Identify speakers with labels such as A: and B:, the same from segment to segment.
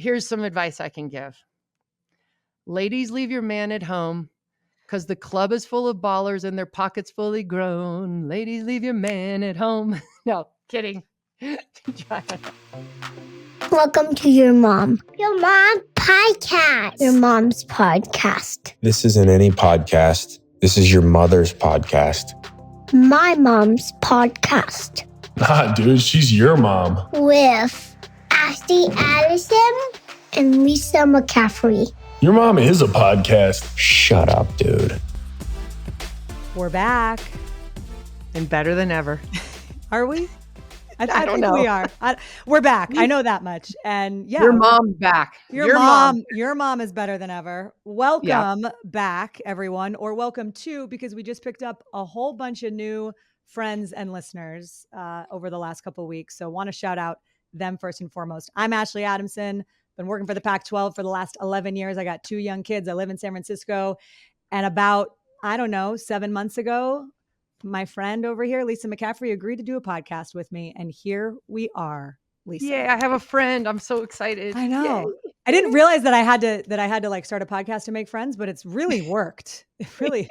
A: here's some advice I can give. Ladies, leave your man at home because the club is full of ballers and their pockets fully grown. Ladies, leave your man at home. No, kidding.
B: Welcome to your mom. Your mom podcast. Your mom's podcast.
C: This isn't any podcast. This is your mother's podcast.
B: My mom's podcast.
D: Nah, dude, she's your mom.
B: With Ashley Allison and Lisa McCaffrey.
D: Your mom is a podcast.
C: Shut up, dude.
E: We're back.
A: And better than ever.
E: Are we? I
A: don't
E: think
A: know.
E: we are. We're back. I know that much. And yeah.
A: Your mom's back.
E: Your mom is better than ever. Welcome back, everyone, or welcome to, because we just picked up a whole bunch of new friends and listeners over the last couple of weeks. So want to shout out them first and foremost. I'm Ashley Adamson. Been working for the Pac-12 for the last 11 years. I got 2 young kids. I live in San Francisco. And about, 7 months ago, my friend over here, Lisa McCaffrey, agreed to do a podcast with me. And here we are, Lisa.
A: Yeah, I have a friend. I'm so excited.
E: I know.
A: Yay.
E: I didn't realize that I had to like start a podcast to make friends, but it's really worked. It really,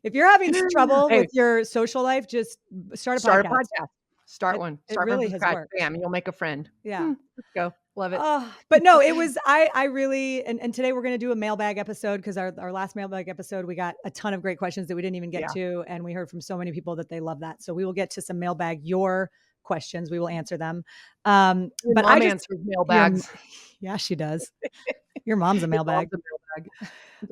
E: if you're having trouble with your social life, just start a podcast.
A: Start one. Start
E: really
A: from
E: has
A: scratch.
E: worked.
A: Bam, you'll make a friend.
E: Yeah.
A: Let's go. Love it.
E: But no, it was, I really, and today we're going to do a mailbag episode because our last mailbag episode, we got a ton of great questions that we didn't even get to. And we heard from so many people that they love that. So we will get to some mailbag, your questions. We will answer them. But
A: I answer mailbags.
E: Yeah, she does. Your mom's a mailbag.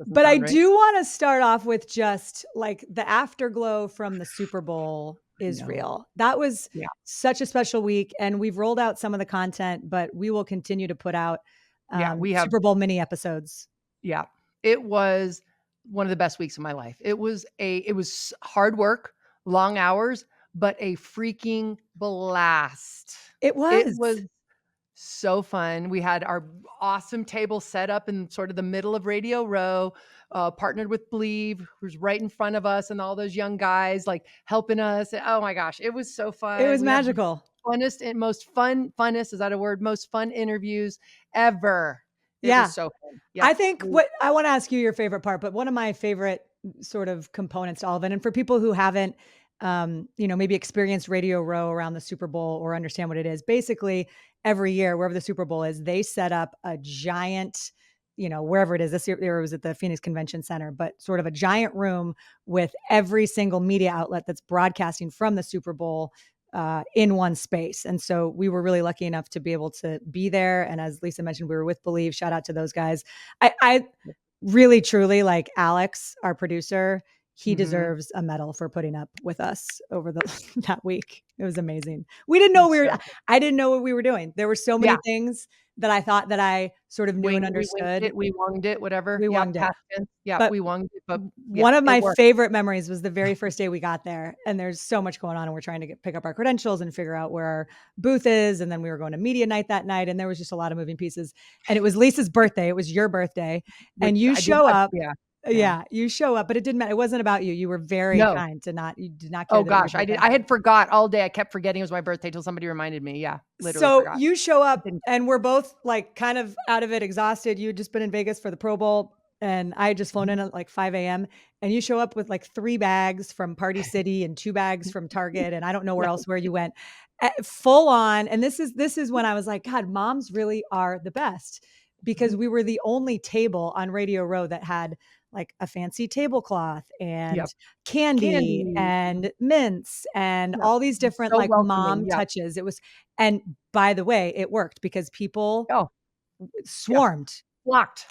A: But
E: I do want to start off with just like the afterglow from the Super Bowl is real. That was such a special week, and we've rolled out some of the content, but we will continue to put out we have Super Bowl mini episodes.
A: Yeah, it was one of the best weeks of my life. It was hard work, long hours, but a freaking blast.
E: It was
A: so fun. We had our awesome table set up in sort of the middle of Radio Row, partnered with Believe, who's right in front of us, and all those young guys like helping us. Oh my gosh, it was so fun.
E: It was magical.
A: Funnest and most funnest, is that a word? Most fun interviews ever. It was so fun. Yeah.
E: I think what I want to ask you your favorite part, but one of my favorite sort of components to all of it, and for people who haven't maybe experienced Radio Row around the Super Bowl or understand what it is, basically every year, wherever the Super Bowl is, they set up a giant, wherever it is. This year it was at the Phoenix Convention Center, but sort of a giant room with every single media outlet that's broadcasting from the Super Bowl in one space. And so we were really lucky enough to be able to be there. And as Lisa mentioned, we were with Believe. Shout out to those guys. I really, truly, like Alex, our producer, he deserves a medal for putting up with us over that week. It was amazing. We didn't know I didn't know what we were doing. There were so many things that I thought that I sort of knew and understood.
A: We wunged it, whatever.
E: We wunged it.
A: Yeah, we wunged it. But
E: one of my favorite memories was the very first day we got there. And there's so much going on, and we're trying to pick up our credentials and figure out where our booth is. And then we were going to media night that night, and there was just a lot of moving pieces. And it was Lisa's birthday. It was your birthday. And you show up. Yeah, you show up, but it didn't matter. It wasn't about you. You were very kind you did not care.
A: Oh gosh, I did. I had forgot all day. I kept forgetting it was my birthday till somebody reminded me. Yeah, literally.
E: So
A: forgot.
E: You show up, and we're both like kind of out of it, exhausted. You had just been in Vegas for the Pro Bowl, and I had just flown in at like 5 a.m. And you show up with like 3 bags from Party City and 2 bags from Target, and I don't know where you went. Full on. And this is when I was like, God, moms really are the best, because we were the only table on Radio Row that had like a fancy tablecloth and candy and mints and all these different like mom touches. It was, and by the way, it worked because people swarmed,
A: flocked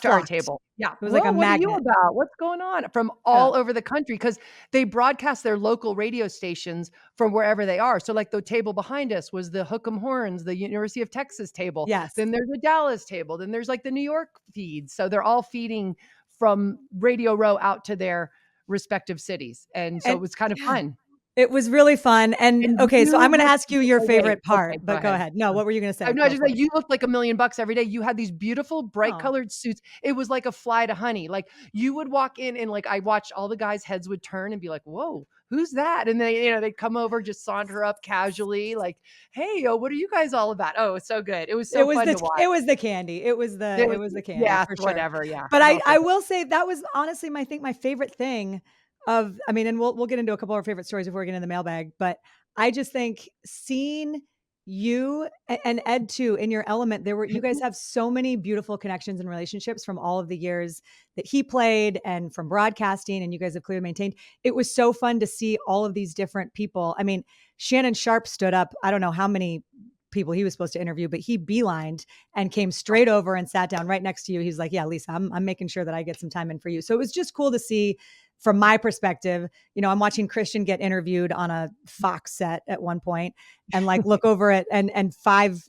A: to our table. Yeah.
E: It was like a magnet.
A: What are you about? What's going on? From all over the country, because they broadcast their local radio stations from wherever they are. So like the table behind us was the Hook'em Horns, the University of Texas table.
E: Yes.
A: Then there's the Dallas table. Then there's like the New York feed. So they're all feeding from Radio Row out to their respective cities. And so it was kind of fun.
E: It was really fun. And okay, so I'm going to ask you your favorite part, but go ahead. No, what were you going to say?
A: No, just like you looked like $1 million every day. You had these beautiful, bright colored suits. It was like a fly to honey. Like you would walk in and like I watched all the guys' heads would turn and be like, whoa, who's that? And they, they'd come over, just saunter up casually, like, hey, what are you guys all about? Oh, it's so good. It was so fun to watch.
E: It was the candy. It was the candy,
A: yeah,
E: for sure.
A: whatever. Yeah.
E: But I will say that was honestly my favorite thing and we'll get into a couple of our favorite stories before we get into the mailbag, but I just think seeing you and Ed too in your element, you guys have so many beautiful connections and relationships from all of the years that he played and from broadcasting, and you guys have clearly maintained. It was so fun to see all of these different people. I mean, Shannon Sharp stood up. I don't know how many people he was supposed to interview, but he beelined and came straight over and sat down right next to you. He's like, yeah, Lisa, I'm making sure that I get some time in for you. So it was just cool to see from my perspective. I'm watching Christian get interviewed on a Fox set at one point and like look over it and 50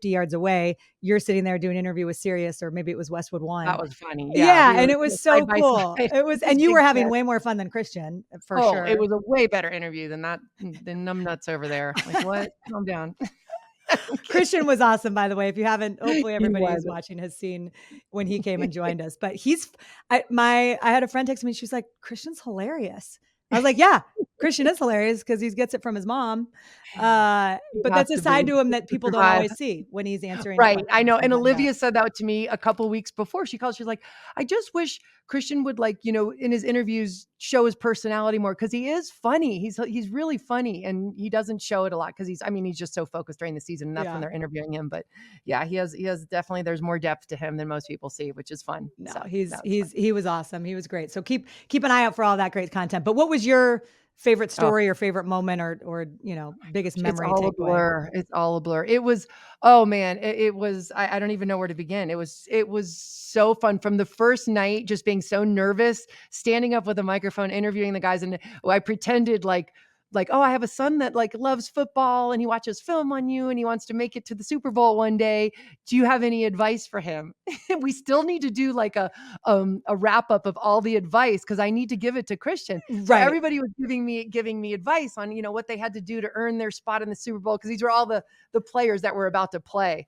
E: yards away, you're sitting there doing an interview with Sirius, or maybe it was Westwood One.
A: That was funny.
E: Yeah.
A: We
E: And
A: were
E: it was so
A: side by
E: cool.
A: side.
E: It was, and you were having way more fun than Christian for sure.
A: It was a way better interview than numbnuts over there. Like, what? Calm down.
E: Christian was awesome, by the way. If you haven't, hopefully everybody who's watching has seen when he came and joined us. But I had a friend text me. She was like, Christian's hilarious. I was like, yeah, Christian is hilarious because he gets it from his mom. But that's a side to him that people don't always see when he's answering.
A: Right. I know. And Olivia said that to me a couple weeks before she called. She's like, I just wish Christian would in his interviews show his personality more, because he is funny. He's really funny, and he doesn't show it a lot because he's just so focused during the season, and that's when they're interviewing him. But yeah, he has definitely, there's more depth to him than most people see, which is fun.
E: No, he was awesome. He was great. So keep an eye out for all that great content. But what was your favorite story or favorite moment or biggest memory?
A: It's all a blur. It's all a blur. It was, oh man, it was, I don't even know where to begin. It was so fun from the first night, just being so nervous, standing up with a microphone, interviewing the guys. And I pretended like, oh, I have a son that loves football and he watches film on you and he wants to make it to the Super Bowl one day. Do you have any advice for him? We still need to do a wrap up of all the advice, because I need to give it to Christian. Right. So everybody was giving me advice on, what they had to do to earn their spot in the Super Bowl, because these were all the players that were about to play.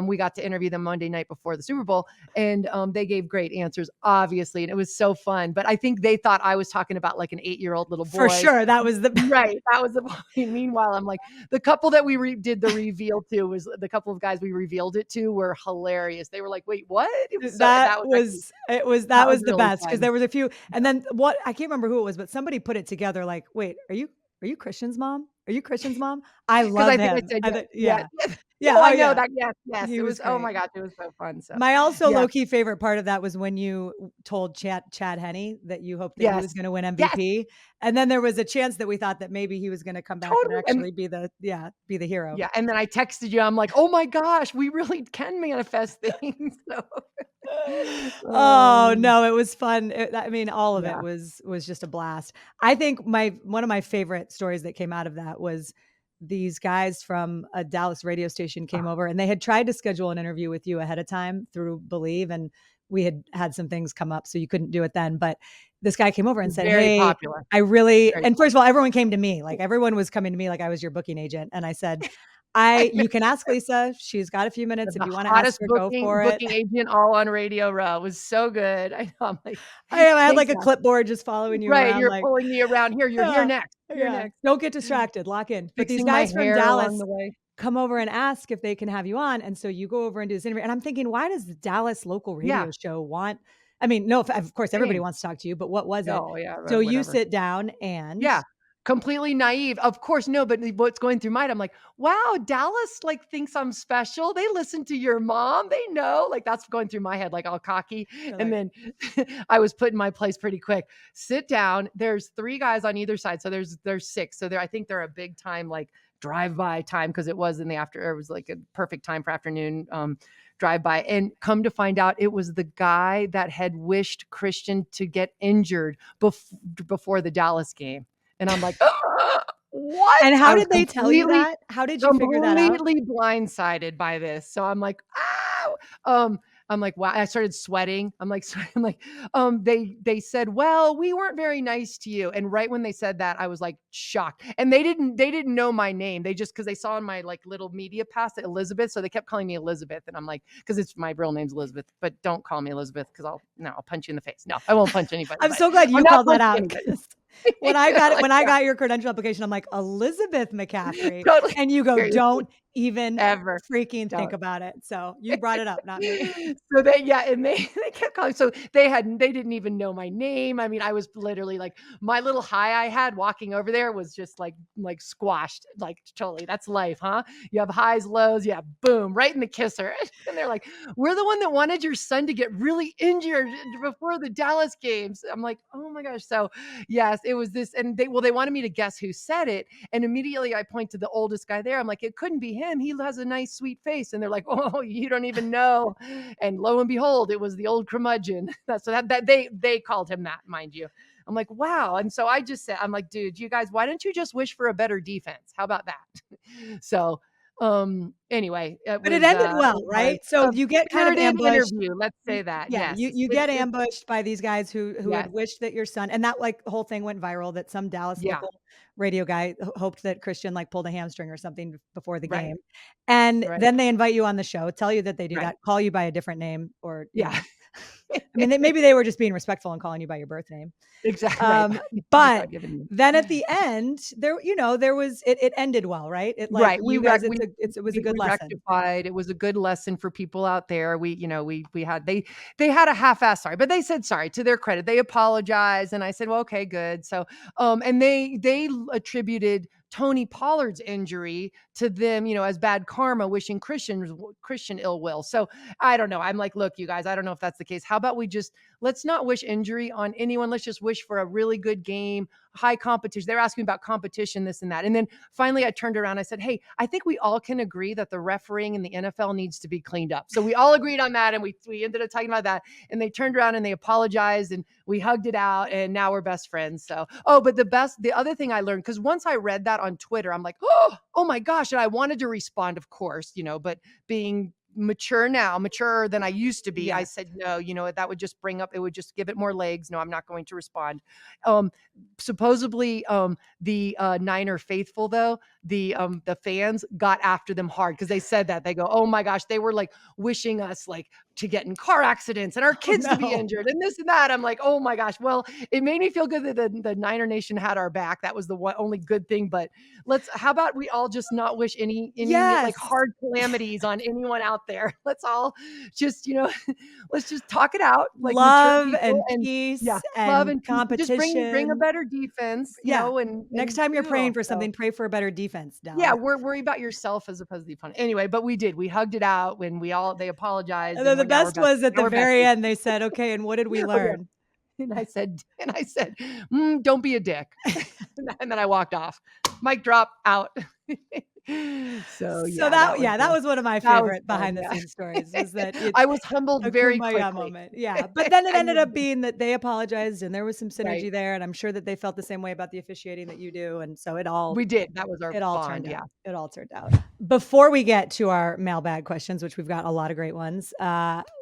A: We got to interview them Monday night before the Super Bowl, and they gave great answers, obviously. And it was so fun. But I think they thought I was talking about an 8-year-old little boy.
E: For sure. That was
A: right. That was the point. Meanwhile, I'm like, the couple that we did the reveal to was the couple of guys we revealed it to were hilarious. They were like, wait, what? It was
E: that was the really best, because there was a few. And then I can't remember who it was, but somebody put it together like, wait, are you Christian's mom? Are you Christian's mom? I love him.
A: I said, yeah.
E: Yeah,
A: I know that. Yes.
E: It was
A: oh my God, it was so fun. So
E: my low-key favorite part of that was when you told Chad Henne that you hoped that he was going to win MVP. Yes. And then there was a chance that we thought that maybe he was going to come back and actually be the hero.
A: Yeah. And then I texted you. I'm like, oh my gosh, we really can manifest things. So.
E: Oh no, it was fun. All of it was just a blast. I think one of my favorite stories that came out of that was these guys from a Dallas radio station came over, and they had tried to schedule an interview with you ahead of time through Believe, and we had some things come up, so you couldn't do it then. But this guy came over and said, "Hey, popular. I really," and first of all, everyone came to me, everyone was coming to me like I was your booking agent, and I said, you can ask Lisa. She's got a few minutes. If you want to ask her, go for it.
A: Booking agent all on Radio Row. It was so good. I know. I'm like,
E: I had a clipboard just following you around.
A: Right. You're pulling me around here. You're here next. You're next.
E: Don't get distracted. Lock in. But these guys from Dallas come over and ask if they can have you on. And so you go over and do this interview. And I'm thinking, why does the Dallas local radio show want? No, of course, everybody wants to talk to you, but what was it?
A: Oh, yeah.
E: So you sit down and.
A: Yeah. Completely naive. Of course, no, but what's going through my mind, I'm like, wow, Dallas thinks I'm special. They listen to your mom. They know, that's going through my head, all cocky. And then I was put in my place pretty quick. Sit down. There's 3 guys on either side. So there's 6. So I think they're a big time, drive-by time, because it was it was a perfect time for afternoon drive-by. And come to find out, it was the guy that had wished Christian to get injured before the Dallas game. And I'm like, what?
E: And how did they tell you that? How did you figure that out?
A: Completely blindsided by this. So I'm like, ow. I'm like, wow. I started sweating. They said, well, we weren't very nice to you. And right when they said that, I was shocked. And they didn't know my name. They just, cause they saw in my little media pass Elizabeth. So they kept calling me Elizabeth. And I'm like, cause it's my real name's Elizabeth, but don't call me Elizabeth. Cause I'll punch you in the face. No, I won't punch anybody.
E: I'm so glad you called that out. When I got it,
A: Like,
E: when I got your credential application, I'm like, Elizabeth McCaffrey.
A: totally
E: And you go, don't even
A: ever
E: freaking think
A: don't.
E: about it. So you brought it up, not me.
A: So and they kept calling. So they didn't even know my name. I mean, I was literally like my little high I had walking over there was just like squashed. Like totally, that's life, huh? You have highs, lows, yeah, boom, right in the kisser. And they're like, we're the one that wanted your son to get really injured before the Dallas games. I'm like, oh my gosh. So yes, it was this, and they wanted me to guess who said it. And immediately I point to the oldest guy there. I'm like, it couldn't be him. He has a nice, sweet face. And they're like, oh, you don't even know. And lo and behold, it was the old curmudgeon. So that they called him that, mind you. I'm like, wow. And so I just said, I'm like, dude, you guys, why don't you just wish for a better defense? How about that? So anyway,
E: But it ended well,
A: it was
E: right? So
A: a
E: you get kind of
A: spirited
E: ambushed.
A: interview. Let's say that.
E: Yeah,
A: Yes.
E: you get ambushed by these guys who
A: Yes.
E: had wished that your son, and that like the whole thing went viral, that some Dallas
A: Yeah.
E: local radio guy hoped that Christian like pulled a hamstring or something before the
A: Right.
E: game. And
A: Right.
E: then they invite you on the show, tell you that they do
A: Right.
E: that, call you by a different name, or you
A: Yeah.
E: know. I mean, maybe they were just being respectful and calling you by your birth name.
A: Exactly. Right.
E: But
A: Without giving you-
E: then at the end, there was it ended well, right? It like
A: Right.
E: you guys, it was a good
A: We
E: lesson.
A: rectified. It was a good lesson for people out there. We had they had a half-ass sorry, but they said sorry. To their credit, they apologized, and I said, well, okay, good. So and they attributed Tony Pollard's injury to them, as bad karma, wishing Christian ill will. So I don't know. I'm like, look, you guys, I don't know if that's the case. How about let's not wish injury on anyone. Let's just wish for a really good game, high competition. They're asking about competition, this and that. And then finally I turned around. I said, hey, I think we all can agree that the refereeing in the NFL needs to be cleaned up. So we all agreed on that. And we ended up talking about that. And they turned around and they apologized and we hugged it out. And now we're best friends. So, but the other thing I learned, because once I read that on Twitter, I'm like, oh my gosh. And I wanted to respond, of course, but being maturer than I used to be.
E: Yes.
A: I said, no, that would just it would just give it more legs. No, I'm not going to respond. Supposedly, the Niner faithful, though, the fans got after them hard because they said that. They go, oh my gosh, they were like wishing us like to get in car accidents and our kids to be injured and this and that. I'm like, oh my gosh. Well, it made me feel good that the Niner Nation had our back. That was the only good thing. But how about we all just not wish any like hard calamities on anyone out there? Let's all just, let's just talk it out. Like
E: love and peace and
A: love and
E: competition.
A: Just bring a better defense, and
E: next time you're praying for something, pray for a better defense. Dallas.
A: Yeah, worry about yourself as opposed to the opponent. Anyway, but we hugged it out when they apologized.
E: And then the best was at the very end, they said, okay, and what did we learn?
A: And I said, don't be a dick. And then I walked off. Mic drop, out.
E: That was one of my favorite behind the scenes stories. Is that
A: I was humbled very quickly.
E: Moment. Yeah, but then it ended up being that they apologized and there was some synergy there, and I'm sure that they felt the same way about the officiating that you do, and so
A: we did. That was our
E: bond. It all turned out. Before we get to our mailbag questions, which we've got a lot of great ones,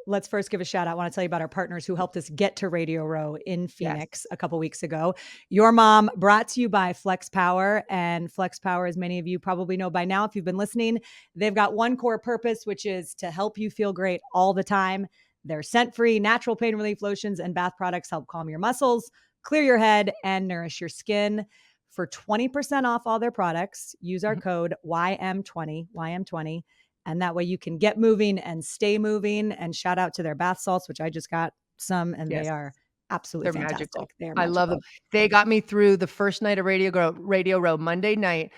E: let's first give a shout out. I want to tell you about our partners who helped us get to Radio Row in Phoenix a couple weeks ago. Your Mom, brought to you by Flex Power, and Flex Power, as many of you probably know by now if you've been listening, they've got one core purpose, which is to help you feel great all the time. Their scent-free natural pain relief lotions and bath products help calm your muscles, clear your head, and nourish your skin. For 20% off all their products, use our code YM20, and that way you can get moving and stay moving. And shout out to their bath salts, which I just got some, and they are absolutely fantastic.
A: Magical.
E: They're
A: I love them. They got me through the first night of Radio Row Monday night.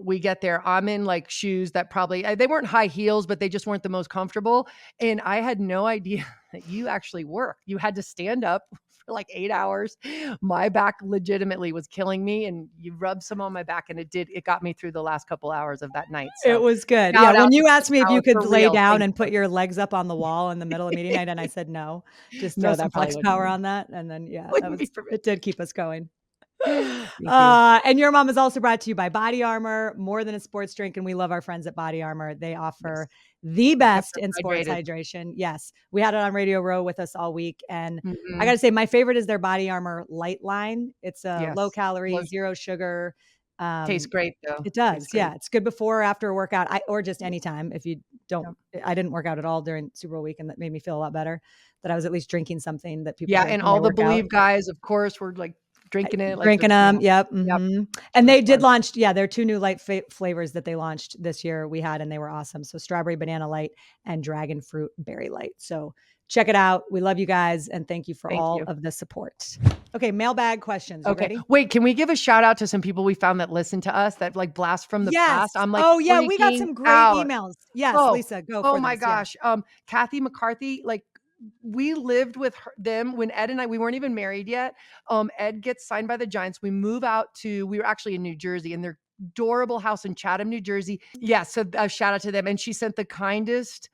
A: We get there. I'm in like shoes that they weren't high heels, but they just weren't the most comfortable. And I had no idea that you actually work. You had to stand up for like 8 hours. My back legitimately was killing me, and you rubbed some on my back, and it got me through the last couple hours of that night. So
E: it was good. Yeah. When you asked me if you could lay down and put your legs up on the wall in the middle of meeting night, and I said no, just throw some Flex Power on that. And then, it did keep us going. And Your Mom is also brought to you by Body Armor, more than a sports drink. And we love our friends at Body Armor. They offer the best in sports hydration. Yes. We had it on Radio Row with us all week. And I got to say, my favorite is their Body Armor Light line. It's a low calorie, zero sugar.
A: Tastes great though.
E: It does. Yeah. It's good before or after a workout, or just anytime. If you don't, I didn't work out at all during Super Bowl week, and that made me feel a lot better that I was at least drinking something that people.
A: Yeah. And all the Believe guys, of course, were like drinking it. Like
E: Drinking
A: just,
E: them. Yep.
A: yep.
E: And they did
A: fun.
E: launch, their 2 new light flavors that they launched this year we had, and they were awesome. So strawberry banana light and dragon fruit berry light. So check it out. We love you guys. And thank you for
A: Thank
E: all
A: you.
E: of the support. Okay. Mailbag questions. You
A: Okay.
E: ready?
A: Wait, can we give a shout out to some people we found that listen to us that like blast from the
E: Yes.
A: past? I'm like,
E: Oh yeah. We got
A: freaking
E: some great
A: out.
E: emails. Yes.
A: Oh,
E: Lisa, go
A: oh
E: for
A: my
E: this. Yeah.
A: gosh. Kathy McCarthy, like we lived with them when Ed and I, we weren't even married yet. Ed gets signed by the Giants. We move out to, we were actually in New Jersey, in their adorable house in Chatham, New Jersey. Yeah. So a shout out to them. And she sent the kindest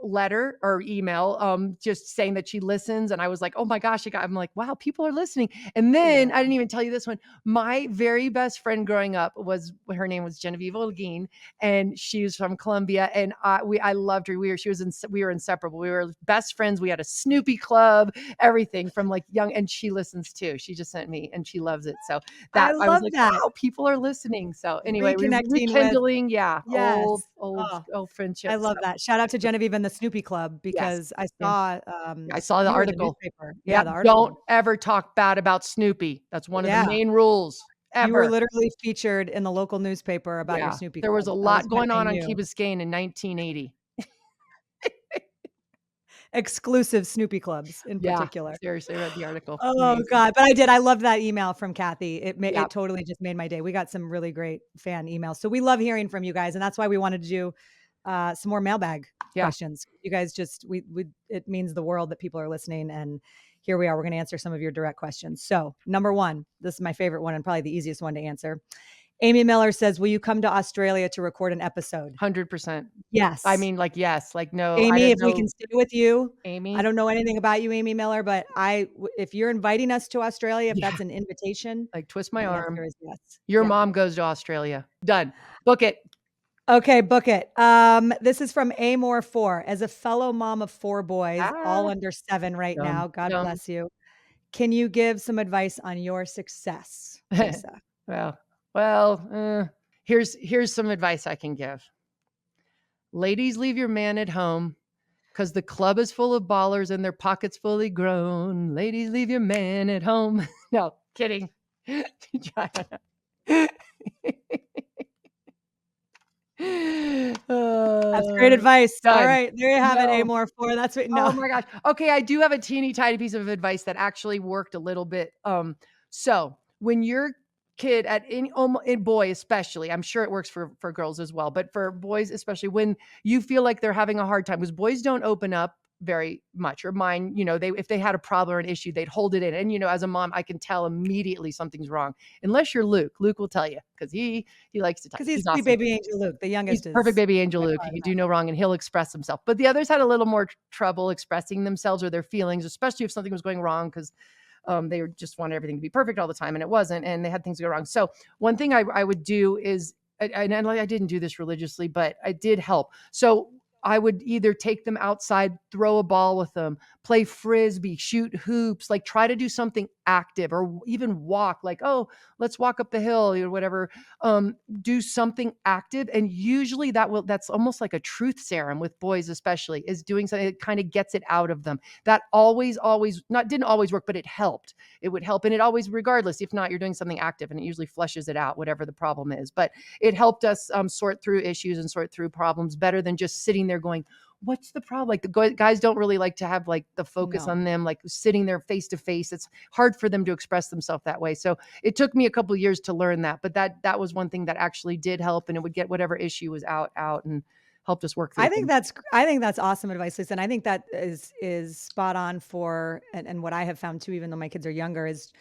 A: letter or email just saying that she listens, and I was like, oh my gosh, I'm like, wow, people are listening. And then I didn't even tell you this one. My very best friend growing up was, her name was Genevieve Olguin, and she was from Colombia, and I loved her. We were inseparable. We were best friends. We had a Snoopy club, everything from like young, and she listens too. She just sent me and she loves it. So that I was like, wow, people are listening. So anyway, rekindling, old friendships.
E: I love that. Shout out to Genevieve and the Snoopy Club, because I saw
A: the article.
E: Yeah, the article.
A: Don't ever talk bad about Snoopy. That's one of the main rules.
E: You were literally featured in the local newspaper about your Snoopy
A: There
E: Club.
A: was a lot going on Key Biscayne in 1980.
E: Exclusive Snoopy clubs in particular.
A: Seriously, I read the article.
E: Oh God. But I did. I love that email from Kathy. It totally just made my day. We got some really great fan emails. So we love hearing from you guys. And that's why we wanted to do some more mailbag questions. You guys just, it means the world that people are listening. And here we are. We're going to answer some of your direct questions. So number one, this is my favorite one and probably the easiest one to answer. Amy Miller says, will you come to Australia to record an episode?
A: 100%.
E: Yes.
A: I mean, like, yes, like, no.
E: Amy, if we can stay with you.
A: Amy.
E: I don't know anything about you, Amy Miller, but if you're inviting us to Australia, if that's an invitation.
A: Like, twist my arm.
E: Yes.
A: Your mom goes to Australia. Done. Book it.
E: Okay, book it. This is from Amore4. As a fellow mom of 4 boys, all under 7 right now, God bless you. Can you give some advice on your success, Lisa?
A: Well, here's some advice I can give. Ladies, leave your man at home because the club is full of ballers and their pockets fully grown. Ladies, leave your man at home. No, kidding.
E: That's great advice. Done. All right, there you have it, Amore4. That's what. No.
A: Oh my gosh. Okay, I do have a teeny tiny piece of advice that actually worked a little bit. So when your kid in boy especially, I'm sure it works for girls as well, but for boys especially, when you feel like they're having a hard time, because boys don't open up very much, or mine, if they had a problem or an issue, they'd hold it in. And, as a mom, I can tell immediately something's wrong, unless you're Luke. Luke will tell you, because he likes to talk.
E: Because he's awesome. Baby angel Luke, the youngest.
A: He's perfect baby angel Luke. He can do no wrong, and he'll express himself. But the others had a little more trouble expressing themselves or their feelings, especially if something was going wrong, because they just wanted everything to be perfect all the time, and it wasn't, and they had things go wrong. So one thing I would do is, and I didn't do this religiously, but it did help. So I would either take them outside, throw a ball with them, play frisbee, shoot hoops, like try to do something active, or even walk, like, oh, let's walk up the hill or whatever. Do something active. And usually that's almost like a truth serum with boys, especially, is doing something that kind of gets it out of them. That didn't always work, but it helped. It would help. And it always, regardless, if not, you're doing something active, and it usually flushes it out, whatever the problem is. But it helped us sort through issues and sort through problems better than just sitting there going, what's the problem? Like, the guys don't really like to have like the focus on them, like sitting there face to face. It's hard for them to express themselves that way. So it took me a couple of years to learn that, but that was one thing that actually did help, and it would get whatever issue was out and helped us work through.
E: I think that's awesome advice, Lisa. And I think that is spot on for, and what I have found too, even though my kids are younger, is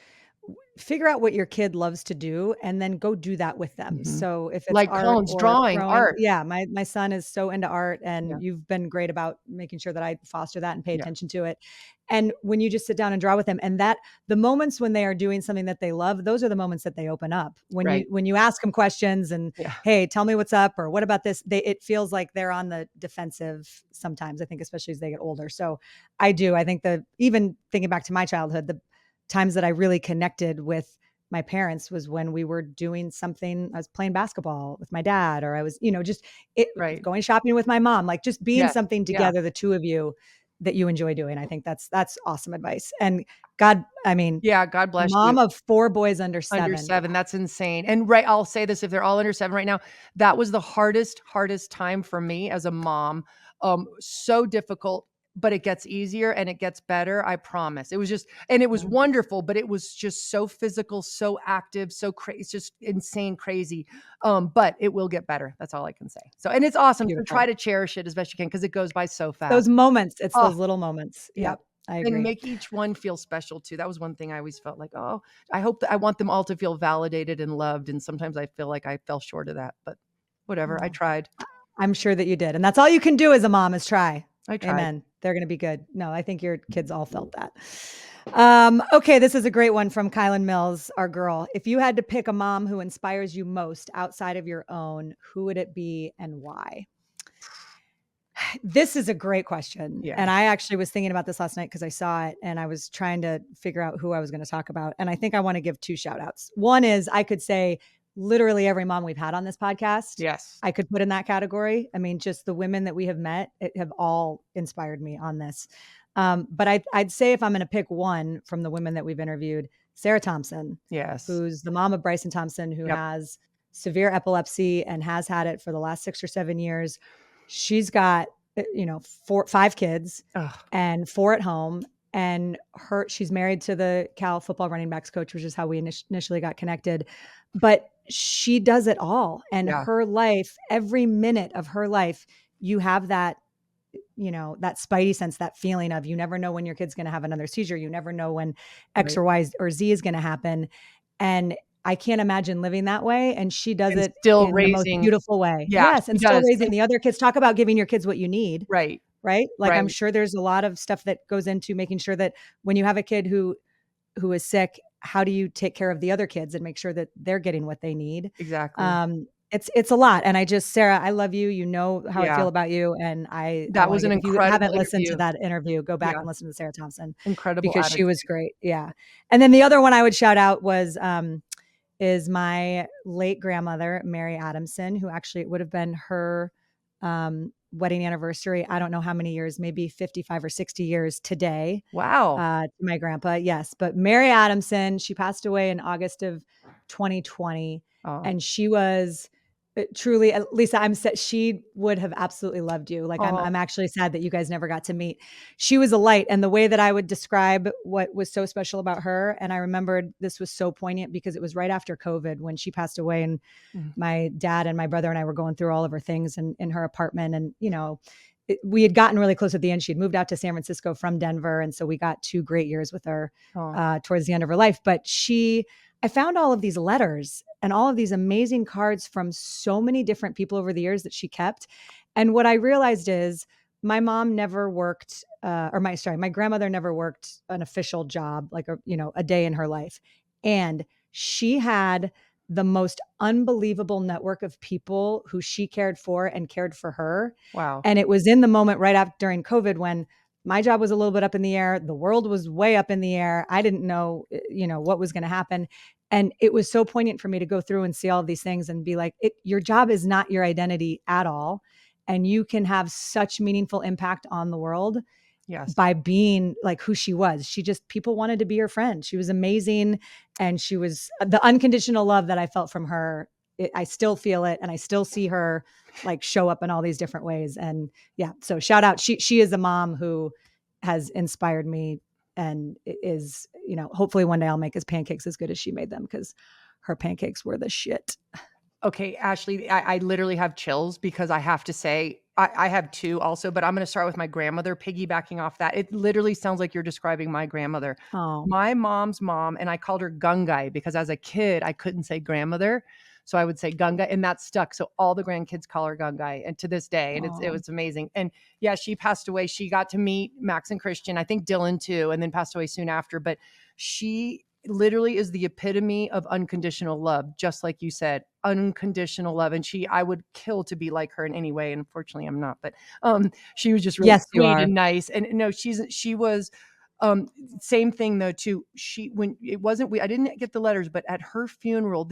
E: figure out what your kid loves to do and then go do that with them. Mm-hmm. So if it's
A: like
E: art
A: drawing, art.
E: Yeah. My son is so into art, and you've been great about making sure that I foster that and pay attention to it. And when you just sit down and draw with them, and that the moments when they are doing something that they love, those are the moments that they open up. When you ask them questions and, hey, tell me what's up, or what about this? It feels like they're on the defensive sometimes, I think, especially as they get older. So I think even thinking back to my childhood, the times that I really connected with my parents was when we were doing something. I was playing basketball with my dad, or I was, going shopping with my mom, like just being something together, the two of you. that you enjoy doing. I think that's awesome advice. And God, I mean,
A: Yeah, God bless you.
E: mom of 4 boys under
A: Under
E: 7.
A: 7, that's insane. And I'll say this, if they're all under 7 right now, that was the hardest time for me as a mom. So difficult, but it gets easier and it gets better, I promise. It was just, and it was
E: Yeah.
A: wonderful, but it was just so physical, so active, so crazy, it's just insane crazy. But it will get better. That's all I can say. So, and it's awesome. So
E: Beautiful.
A: try to cherish it as best you can because it goes by so fast.
E: Those moments, it's
A: Oh,
E: those little moments.
A: yeah.
E: Yep. I
A: And
E: agree.
A: make each one feel special too. That was one thing I always felt like, oh, I hope that I want them all to feel validated and loved. And sometimes I feel like I fell short of that, but whatever. I
E: Well,
A: tried.
E: I'm sure that you did. And that's all you can do as a mom is try.
A: I tried.
E: Amen. They're going to be good. No, I think your kids all felt that. Okay. This is a great one from Kylan Mills, our girl. If you had to pick a mom who inspires you most outside of your own, who would it be and why? This is a great question.
A: Yeah.
E: And I actually was thinking about this last night because I saw it and I was trying to figure out who I was going to talk about. And I think I want to give 2 shout outs. One is I could say literally every mom we've had on this podcast.
A: Yes.
E: I could put in that category. I mean, just the women that we have met have all inspired me on this. But I'd say if I'm going to pick one from the women that we've interviewed, Sarah Thompson,
A: Yes.
E: who's the mom of Bryson Thompson, who
A: Yep.
E: has severe epilepsy and has had it for the last 6 or 7 years. She's got, 5 kids
A: Ugh.
E: and 4 at home. And she's married to the Cal football running backs coach, which is how we initially got connected. But she does it all. And
A: Yeah.
E: her life, every minute of her life, you have that, that spidey sense, that feeling of you never know when your kid's going to have another seizure. You never know when X
A: Right.
E: or Y or Z is going to happen. And I can't imagine living that way. And she does
A: And
E: it
A: still
E: in the most
A: raising.
E: beautiful way.
A: Yeah,
E: Yes. And
A: she
E: still
A: does.
E: raising the other kids. Talk about giving your kids what you need.
A: Right.
E: Right. Like I'm
A: Right.
E: sure there's a lot of stuff that goes into making sure that when you have a kid who is sick, how do you take care of the other kids and make sure that they're getting what they need?
A: Exactly.
E: It's a lot. And Sarah, I love you. You know how I
A: Yeah.
E: feel about you. And
A: That was an
E: if you
A: incredible
E: haven't listened to
A: interview.
E: that interview, go back
A: Yeah.
E: and listen to Sarah Thompson
A: Incredible
E: because she
A: attitude.
E: was great. Yeah. And then the other one I would shout out is my late grandmother, Mary Adamson, who actually it would have been her wedding anniversary. I don't know how many years, maybe 55 or 60 years today.
A: Wow.
E: To my grandpa. Yes. But Mary Adamson, she passed away in August of 2020.
A: Oh.
E: And she was truly, Lisa, I'm sad. She would have absolutely loved you. Like
A: Oh.
E: I'm actually sad that you guys never got to meet. She was a light. And the way that I would describe what was so special about her, and I remembered this was so poignant because it was right after COVID when she passed away, and my dad and my brother and I were going through all of her things in her apartment. And, we had gotten really close at the end. She'd moved out to San Francisco from Denver. And so we got 2 great years with her towards the end of her life. But I found all of these letters and all of these amazing cards from so many different people over the years that she kept. And what I realized is my mom never worked, my grandmother never worked an official job, like a day in her life. And she had the most unbelievable network of people who she cared for and cared for her.
A: Wow.
E: And it was in the moment right after during COVID when my job was a little bit up in the air. The world was way up in the air. I didn't know, what was going to happen. And it was so poignant for me to go through and see all of these things and be like, your job is not your identity at all. And you can have such meaningful impact on the world.
A: Yes.
E: By being like who she was. People wanted to be her friend. She was amazing. And she was the unconditional love that I felt from her. I still feel it. And I still see her like show up in all these different ways. And yeah, so shout out. She is a mom who has inspired me and is, hopefully one day I'll make his pancakes as good as she made them because her pancakes were the shit.
A: Okay, Ashley, I literally have chills because I have to say, I have 2 also, but I'm going to start with my grandmother, piggybacking off that. It literally sounds like you're describing my grandmother.
E: Oh,
A: My mom's mom, and I called her Gungai because as a kid, I couldn't say grandmother. So I would say Gungai, and that stuck. So all the grandkids call her Gungai, and to this day, and it was amazing. And yeah, she passed away. She got to meet Max and Christian, I think Dylan too, and then passed away soon after. But she literally is the epitome of unconditional love, just like you said, unconditional love. And I would kill to be like her in any way. And unfortunately I'm not, but she was just really
E: yes, you
A: sweet
E: are.
A: and nice. And no, she was same thing though too. I didn't get the letters, but at her funeral,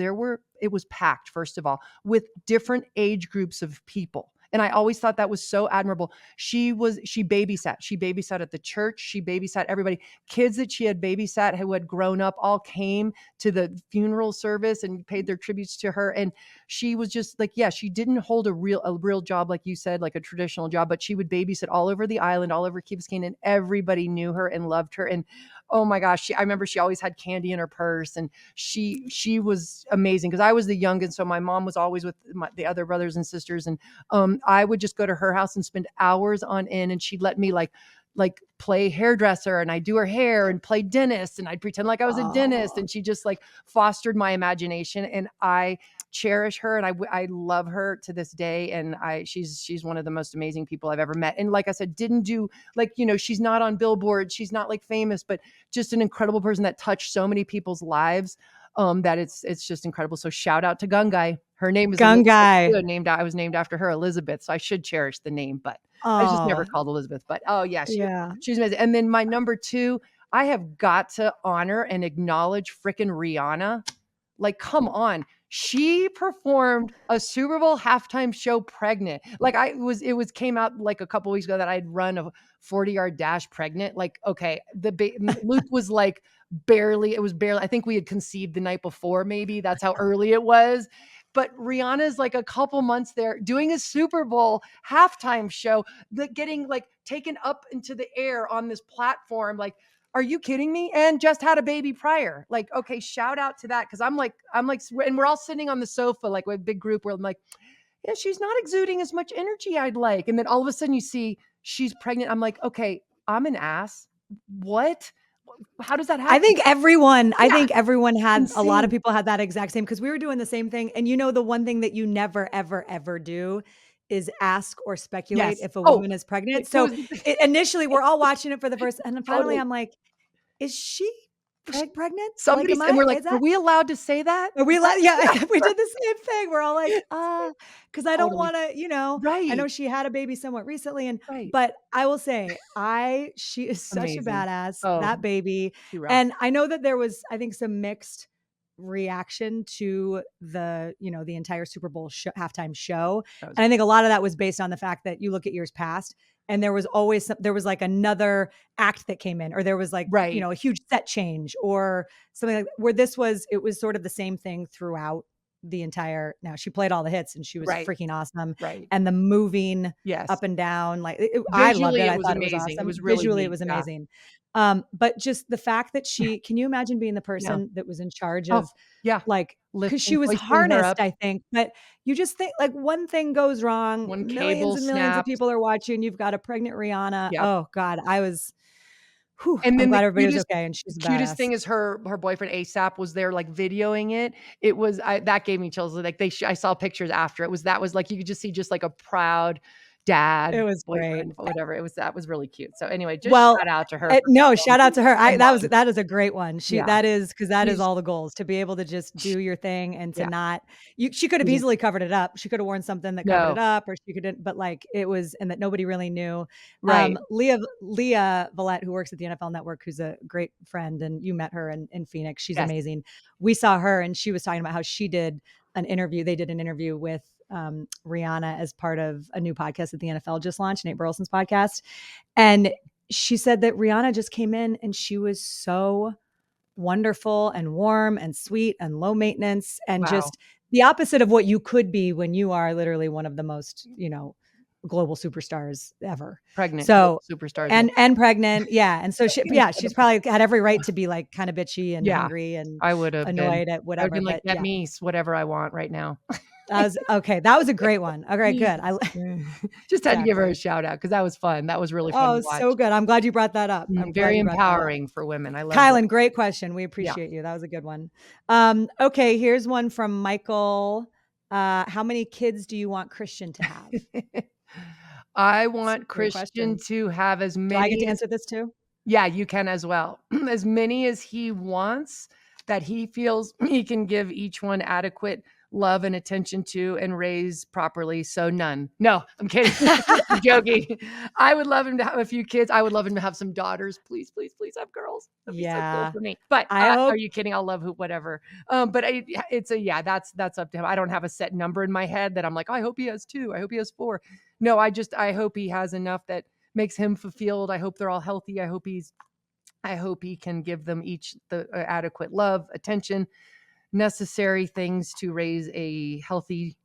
A: it was packed, first of all, with different age groups of people. And I always thought that was so admirable. She babysat. She babysat at the church. She babysat everybody. Kids that she had babysat who had grown up all came to the funeral service and paid their tributes to her. And she was just like, yeah, she didn't hold a real job, like you said, like a traditional job, but she would babysit all over the island, all over Key Biscayne, and everybody knew her and loved her. And oh my gosh, I remember she always had candy in her purse, and she was amazing because I was the youngest, so my mom was always with the other brothers and sisters, and I would just go to her house and spend hours on end, and she'd let me like play hairdresser, and I'd do her hair and play dentist, and I'd pretend like I was a dentist, and she just like fostered my imagination, and I cherish her, and I love her to this day. And she's one of the most amazing people I've ever met. And like I said, didn't do like, she's not on billboards, she's not like famous, but just an incredible person that touched so many people's lives. That it's just incredible. So shout out to Gungai. Her name is
E: Gungai.
A: I was named after her, Elizabeth. So I should cherish the name, but I was just never called Elizabeth. But she's amazing. And then my number 2, I have got to honor and acknowledge frickin' Rihanna. Like, come on. She performed a Super Bowl halftime show pregnant. Like it came out like a couple weeks ago that I'd run a 40-yard dash pregnant. Like, okay, Luke was like barely, I think we had conceived the night before, maybe that's how early it was. But Rihanna's like a couple months there doing a Super Bowl halftime show, that getting like taken up into the air on this platform. Like, are you kidding me? And just had a baby prior. Like, okay, shout out to that. Cause I'm like, and we're all sitting on the sofa, like with a big group where I'm like, yeah, she's not exuding as much energy I'd like. And then all of a sudden you see she's pregnant. I'm like, okay, I'm an ass. What? How does that happen?
E: I think everyone had, insane. A lot of people had that exact same, because we were doing the same thing. And the one thing that you never, ever, ever do is ask or speculate if a woman is pregnant. So initially we're all watching it for the first, and then finally I'm like, is she pregnant?
A: And we're like, are we allowed to say that?
E: Are we allowed? Yeah, we did the same thing. We're all like, because I don't want to,
A: right.
E: I know she had a baby somewhat recently, but I will say, she is such a badass, that baby. And I know that there was, I think, some mixed reaction to the entire Super Bowl halftime show. And I think a lot of that was based on the fact that you look at years past, and there was always like another act that came in, or there was like, a huge set change or something like that, where it was sort of the same thing throughout the entire. Now she played all the hits and she was freaking awesome.
A: Right.
E: And the moving up and down, like I loved it. I thought it was awesome.
A: It was really
E: visually,
A: neat.
E: it was amazing. But just the fact that can you imagine being the person that was in charge of, like, because she was harnessed, I think, but you just think like one thing goes wrong, millions and millions of people are watching, you've got a pregnant Rihanna. Oh God, I was, and then I'm glad everybody was okay. And she's the
A: cutest thing is her boyfriend ASAP was there, like videoing it. It was, that gave me chills. Like I saw pictures after that was like, you could just see just like a proud dad.
E: It was great.
A: Whatever. That was really cute. So anyway, just shout out to her.
E: Shout out to her. That is a great one. That is all the goals, to be able to just do your thing and to not, she could have easily covered it up. She could have worn something that covered it up, or she couldn't, but like it was, and that nobody really knew. Right. Leah Vallette, who works at the NFL Network, who's a great friend, and you met her in Phoenix. She's amazing. We saw her and she was talking about how she did an interview. They did an interview with Rihanna as part of a new podcast that the NFL just launched, Nate Burleson's podcast. And she said that Rihanna just came in and she was so wonderful and warm and sweet and low maintenance, and just the opposite of what you could be when you are literally one of the most, global superstars ever.
A: Pregnant.
E: So
A: superstars
E: and pregnant. Yeah. And so she's probably had every right to be like kind of bitchy and angry, and
A: I would have
E: annoyed at whatever.
A: I would have been like, get me whatever I want right now.
E: That was okay. That was a great one. Okay, good. I
A: just had to give her a shout out because that was fun. That was really fun.
E: Oh, so good. I'm glad you brought that up.
A: Very empowering for women. I love
E: Kylan, great question. We appreciate you. That was a good one. Okay, here's one from Michael. How many kids do you want Christian to have?
A: I want Christian to have as many.
E: Do I get to answer this too?
A: Yeah, you can as well. As many as he wants, that he feels he can give each one adequate love and attention to and raise properly. So none. No, I'm kidding. I'm joking. I would love him to have a few kids. I would love him to have some daughters. Please, please, please have girls. That'd be so cool for me. But
E: I hope.
A: are you kidding? I'll love whatever. But that's up to him. I don't have a set number in my head that I'm like, oh, I hope he has 2. I hope he has 4. No, I hope he has enough that makes him fulfilled. I hope they're all healthy. I hope he can give them each the adequate love, attention, necessary things to raise a healthy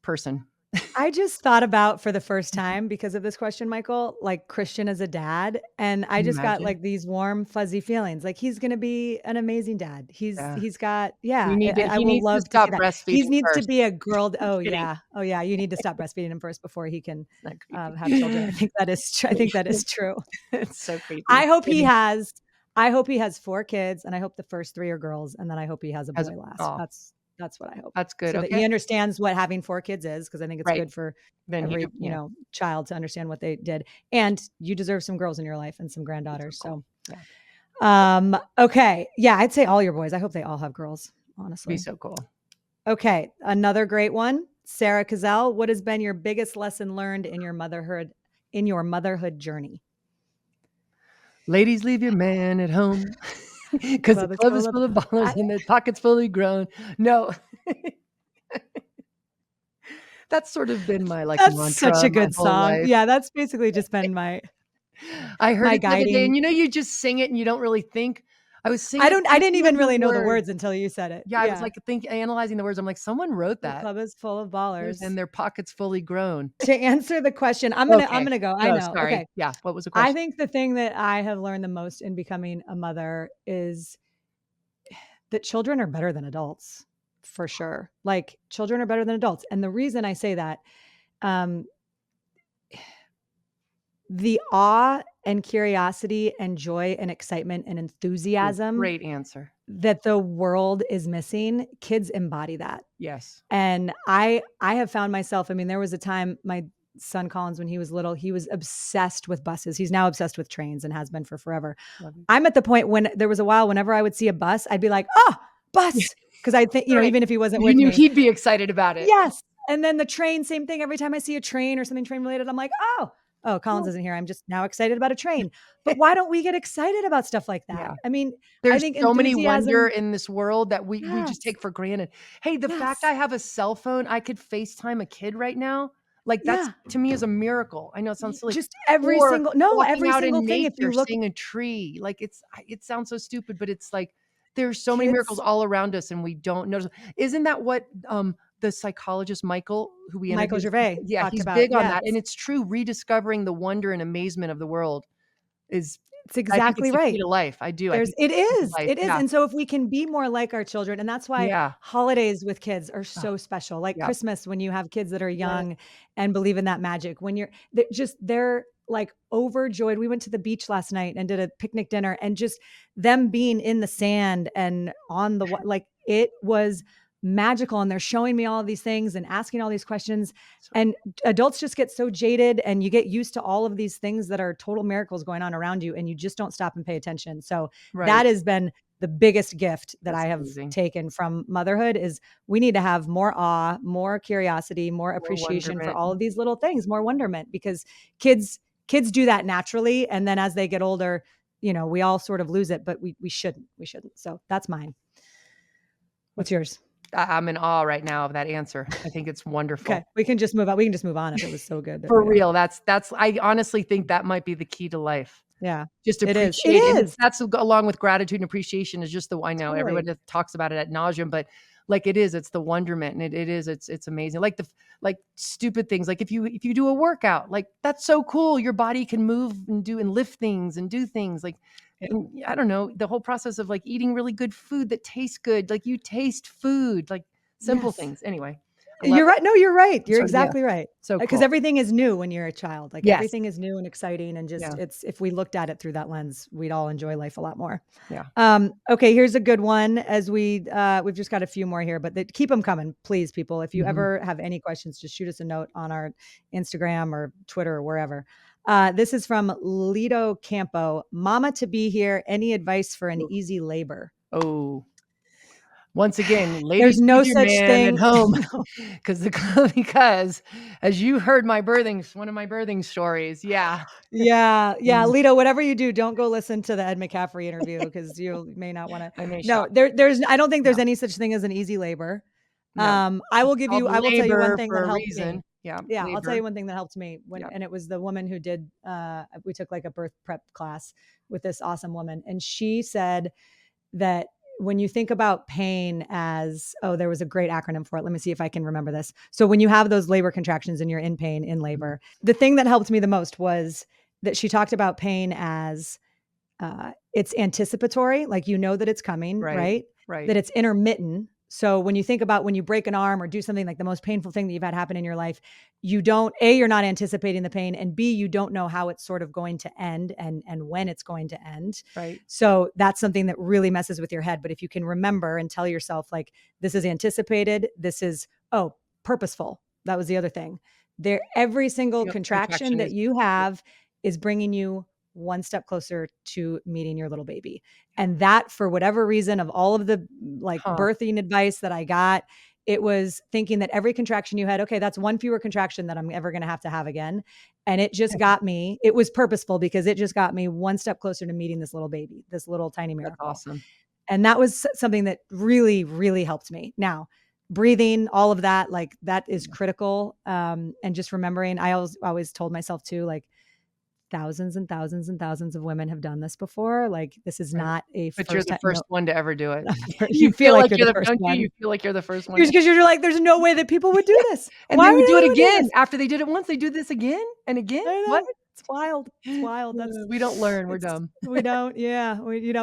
A: person.
E: I just thought about for the first time because of this question, Michael, like Christian as a dad. And I just got like these warm, fuzzy feelings. Like he's going to be an amazing dad. He's got, I will love to stop breastfeeding. He needs to be a girl. Oh yeah. Oh yeah. You need to stop breastfeeding him first before he can have children. I think that is true.
A: It's so creepy.
E: I hope he has 4 kids, and I hope the first 3 are girls. And then I hope he has a boy last.
A: Oh.
E: That's what I hope.
A: That's good.
E: So that he understands what having 4 kids is, because I think it's good for every child to understand what they did. And you deserve some girls in your life and some granddaughters. So, okay. Yeah, I'd say all your boys. I hope they all have girls, honestly.
A: Be so cool.
E: Okay. Another great one. Sarah Cazell, what has been your biggest lesson learned in your motherhood journey?
A: Ladies, leave your man at home. Because the club is full of ballers and the pocket's fully grown. No. That's sort of been my
E: that's
A: mantra.
E: Such a good song. Life. Yeah, that's basically just been my
A: I heard it the other day, and you just sing it and you don't really think. I was singing.
E: I didn't even really know the words until you said it.
A: Yeah, I was like analyzing the words. I'm like, someone wrote that.
E: The club is full of ballers
A: and their pockets fully grown.
E: To answer the question, I'm gonna go. I know.
A: Sorry.
E: Okay.
A: Yeah. What was the question?
E: I think the thing that I have learned the most in becoming a mother is that children are better than adults, for sure. Like children are better than adults, and the reason I say that, the awe and curiosity and joy and excitement and enthusiasm.
A: Great answer.
E: That the world is missing. Kids embody that.
A: Yes.
E: And I have found myself, there was a time my son Collins, when he was little, he was obsessed with buses. He's now obsessed with trains and has been for forever. I'm at the point when there was a while, whenever I would see a bus, I'd be like, oh, bus. Because I think, even if he wasn't with me. You knew
A: he'd be excited about it.
E: Yes. And then the train, same thing. Every time I see a train or something train related, I'm like, oh, Collins isn't here. I'm just now excited about a train. But why don't we get excited about stuff like that?
A: Yeah. There's I think so many wonder in this world that we just take for granted. Hey, the fact I have a cell phone, I could FaceTime a kid right now. Like that's to me is a miracle. I know it sounds silly.
E: Just every single thing. If you look,
A: seeing a tree, like it sounds so stupid, but it's like there's so many miracles all around us, and we don't notice. Isn't that what the psychologist Michael
E: Gervais,
A: he's big on that, and it's true. Rediscovering the wonder and amazement of the world is.
E: It's exactly right.
A: The key to life. I do.
E: It is. And so if we can be more like our children, and that's why holidays with kids are so special. Like Christmas, when you have kids that are young and believe in that magic, when they're like overjoyed. We went to the beach last night and did a picnic dinner, and just them being in the sand and on the, it was magical. And they're showing me all of these things and asking all these questions, and adults just get so jaded, and you get used to all of these things that are total miracles going on around you, and you just don't stop and pay attention. So that has been the biggest gift that I have taken from motherhood is we need to have more awe, more curiosity, more appreciation for all of these little things, more wonderment, because kids do that naturally. And then as they get older, we all sort of lose it, but we shouldn't. So that's mine. What's yours?
A: I'm in awe right now of that answer. I think it's wonderful.
E: Okay, we can just move on. We can just move on if it was so good.
A: For real, that's. I honestly think that might be the key to life.
E: Yeah,
A: just appreciate it. Is. That's along with gratitude and appreciation is just I know everyone talks about it ad nauseum, but it's the wonderment, and it's amazing. Like stupid things. Like if you do a workout, like that's so cool. Your body can move and lift things and do things like. And I don't know, the whole process of like eating really good food that tastes good. Like you taste food, like simple things. Anyway.
E: You're right. No, you're right. You're exactly right.
A: So
E: because everything is new when you're a child, everything is new and exciting. And just, if we looked at it through that lens, we'd all enjoy life a lot more.
A: Yeah.
E: Okay. Here's a good one as we've just got a few more here, but keep them coming, please, people. If you ever have any questions, just shoot us a note on our Instagram or Twitter or wherever. This is from Lido Campo. Mama to be here. Any advice for an easy labor?
A: Oh, Once again, ladies,
E: There's no
A: with your
E: such
A: man
E: thing.
A: at home,
E: No.
A: because as you heard one of my birthing stories, yeah.
E: Yeah.
A: Mm.
E: Lito, whatever you do, don't go listen to the Ed McCaffrey interview because you may not want to.
A: I may
E: No,
A: shock.
E: I don't think
A: No,
E: there's any such thing as an easy labor.
A: no.
E: I
A: It's called
E: will tell you one
A: labor
E: thing
A: for
E: that
A: a
E: helped me.
A: reason. Yeah,
E: Yeah, I'll tell
A: labor.
E: you one thing that helped me
A: Yeah.
E: and it was the woman who did, we took like a birth prep class with this awesome woman. And she said that when you think about pain as, there was a great acronym for it. Let me see if I can remember this. So when you have those labor contractions and you're in pain in labor, the thing that helped me the most was that she talked about pain as it's anticipatory, like you know that it's coming, right?
A: Right.
E: That it's intermittent. So when you think about when you break an arm or do something like the most painful thing that you've had happen in your life, you're not anticipating the pain, and B, you don't know how it's sort of going to end and when it's going to end.
A: Right.
E: So that's something that really messes with your head. But if you can remember and tell yourself like, this is anticipated, this is, purposeful. That was the other thing. Every single
A: Yep,
E: contraction that
A: is
E: you have is bringing you one step closer to meeting your little baby. And that, for whatever reason, of all of the like birthing advice that I got, it was thinking that every contraction you had, okay, that's one fewer contraction that I'm ever going to have again. And it just got me, it was purposeful because it just got me one step closer to meeting this little baby, this little tiny miracle.
A: That's awesome.
E: And that was something that really, really helped me. Now, breathing, all of that, like that is critical. And just remembering, I always told myself too, like, thousands and thousands and thousands of women have done this before. Like, this is not a
A: But
E: first
A: you're the
E: time.
A: first one to ever do it.
E: You feel like you're the first
A: don't
E: one.
A: you feel like you're the first one?
E: Because you're like, there's no way that people would do this.
A: And
E: Why
A: then we
E: would
A: do it
E: anyone
A: again.
E: this?
A: After they did it once, they do this again and again.
E: I know.
A: What?
E: It's wild. It's wild.
A: We don't learn. We're dumb.
E: We don't. Yeah.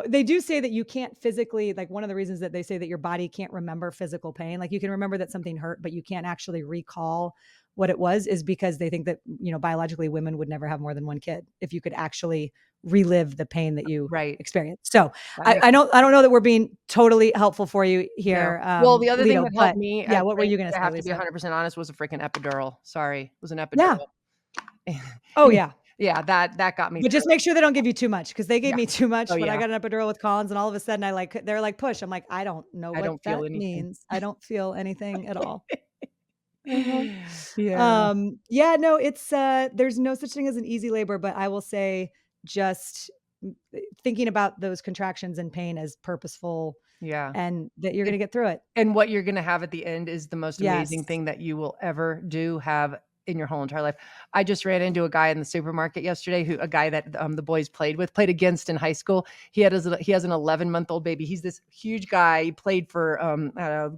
E: They do say that you can't physically, like one of the reasons that they say that your body can't remember physical pain, like you can remember that something hurt, but you can't actually recall what it was, is because they think that, biologically women would never have more than one kid if you could actually relive the pain that you experienced. So I don't know that we're being totally helpful for you here.
A: No. Well, the other thing that helped me,
E: what were you going to say?
A: I have to be 100% honest, was a freaking epidural. Sorry, it was an epidural.
E: Yeah. Oh yeah.
A: Yeah, that got me.
E: But just make sure they don't give you too much, because they gave me too much when I got an epidural with Collins, and all of a sudden they're like, push. I'm like, I don't know what that means. I don't feel anything at all.
A: Yeah.
E: No, it's there's no such thing as an easy labor, but I will say just thinking about those contractions and pain as purposeful.
A: Yeah.
E: And that you're going to get through it.
A: And what you're going to have at the end is the most amazing thing that you will ever have in your whole entire life. I just ran into a guy in the supermarket yesterday, a guy that the boys played against in high school. He has an 11-month-old baby. He's this huge guy. He played for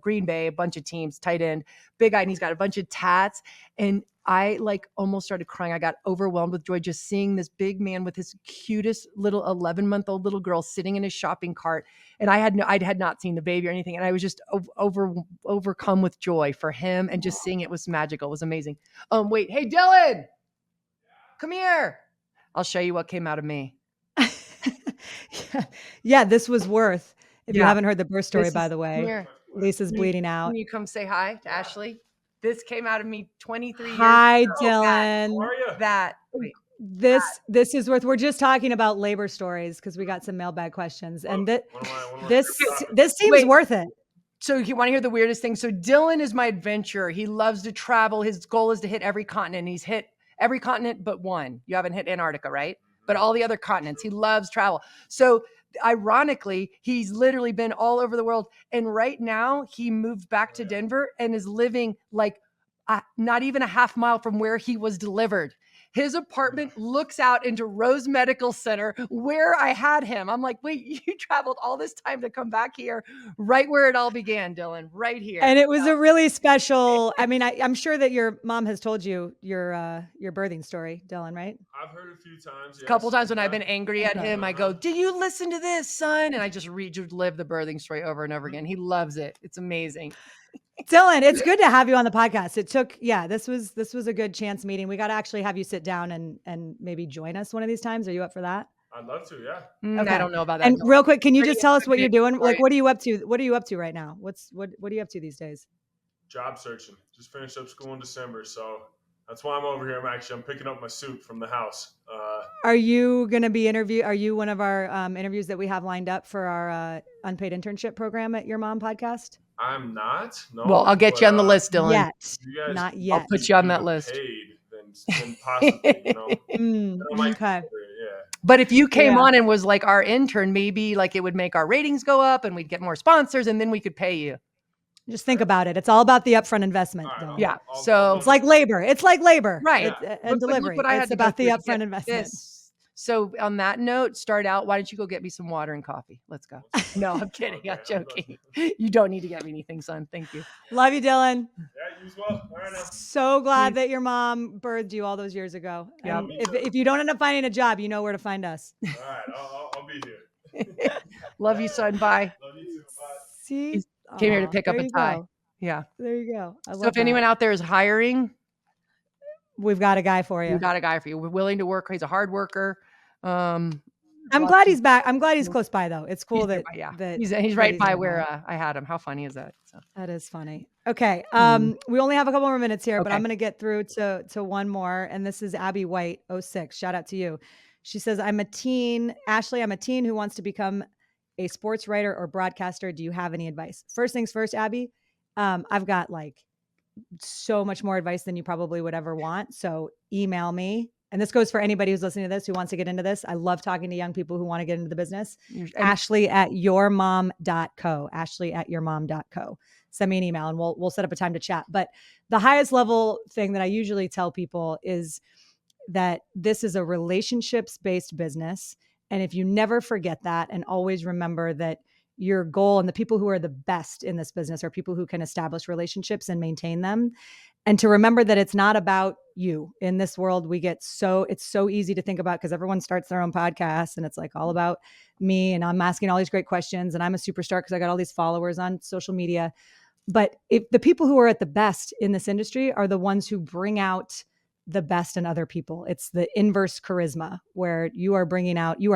A: Green Bay, a bunch of teams, tight end, big guy, and he's got a bunch of tats. And I almost started crying. I got overwhelmed with joy just seeing this big man with his cutest little 11-month-old little girl sitting in his shopping cart. And I had not seen the baby or anything. And I was just overcome with joy for him. And just seeing it was magical. It was amazing. Wait, hey, Dylan, come here. I'll show you what came out of me.
E: Yeah, this was worth. If you haven't heard the birth story, by the way,
A: here.
E: Lisa's bleeding out.
A: Can you come say hi to Ashley? This came out of me 23 years ago.
E: Hi, Dylan. This is worth. We're just talking about labor stories because we got some mailbag questions, and this seems worth it.
A: So you want to hear the weirdest thing? So Dylan is my adventurer. He loves to travel. His goal is to hit every continent. He's hit every continent but one. You haven't hit Antarctica, right? But all the other continents. He loves travel. So ironically, he's literally been all over the world. And right now he moved back to Denver and is living not even a half mile from where he was delivered. His apartment looks out into Rose Medical Center where I had him. I'm like, wait, you traveled all this time to come back here, right where it all began, Dylan, right here.
E: And it was a really special, I mean, I'm sure that your mom has told you your birthing story, Dylan, right?
D: I've heard a few times. Yes.
A: A couple times when I've been angry at him, I go, do you listen to this, son? And I just relive the birthing story over and over again. He loves it. It's amazing.
E: Dylan, it's good to have you on the podcast. It took, this was a good chance meeting. We got to actually have you sit down and maybe join us one of these times. Are you up for that?
D: I'd love to, yeah.
E: Okay.
A: I don't know about that.
E: And real quick, can you just tell us what you're doing? Like, what are you up to? What are you up to right now? What are you up to these days?
D: Job searching. Just finished up school in December, so That's why I'm over here. I'm picking up my soup from the house.
E: Are you going to be Are you one of our interviews that we have lined up for our unpaid internship program at Your Mom podcast?
D: I'm not. No.
A: Well, I'll get you on the list, Dylan.
E: Yet.
D: You guys
E: Not
D: can
E: yet.
A: I'll put you on that
D: get
A: list.
D: Paid, then possibly, you know.
E: Okay.
D: Yeah.
A: But if you came on and was like our intern, maybe like it would make our ratings go up and we'd get more sponsors and then we could pay you.
E: Just think about it. It's all about the upfront investment.
D: Right,
A: Yeah.
E: It's like labor. It's like labor.
A: Right.
E: And delivery.
A: Look what I had
E: It's
A: to go
E: about the
A: through to
E: upfront
A: get
E: investment.
A: this. So on that note, start out. Why don't you go get me some water and coffee? Let's go. No, I'm kidding. I'm joking. You don't need to get me anything, son. Thank you.
E: Love you, Dylan.
D: Yeah, you as well. All right, now.
E: So glad that your mom birthed you all those years ago.
A: Yeah.
E: And if you don't end up finding a job, you know where to find us.
D: All right, I'll be here.
A: Love you, son. Bye.
D: Love you too. Bye.
E: See?
A: Came here to pick up
E: there
A: a
E: you
A: tie.
E: go.
A: Yeah.
E: There you go.
A: So if anyone out there is hiring,
E: we've got a guy for you.
A: we've got a guy for you. We're willing to work. He's a hard worker.
E: I'm glad he's back. I'm glad he's close by though. It's cool that
A: he's right by where I had him. How funny is that? So.
E: That is funny. Okay. We only have a couple more minutes here, but I'm going to get through to one more. And this is Abby White, 06. Shout out to you. She says, I'm a teen who wants to become a sports writer or broadcaster. Do you have any advice? First things first, Abby, I've got like so much more advice than you probably would ever want. So email me. And this goes for anybody who's listening to this, who wants to get into this. I love talking to young people who want to get into the business. Ashley@yourmom.co. Ashley@yourmom.co. Send me an email and we'll set up a time to chat. But the highest level thing that I usually tell people is that this is a relationships-based business. And if you never forget that and always remember that your goal and the people who are the best in this business are people who can establish relationships and maintain them. And to remember that it's not about you. In this world, it's so easy to think about because everyone starts their own podcast and it's like all about me and I'm asking all these great questions and I'm a superstar because I got all these followers on social media. But if the people who are at the best in this industry are the ones who bring out the best in other people. It's the inverse charisma where you are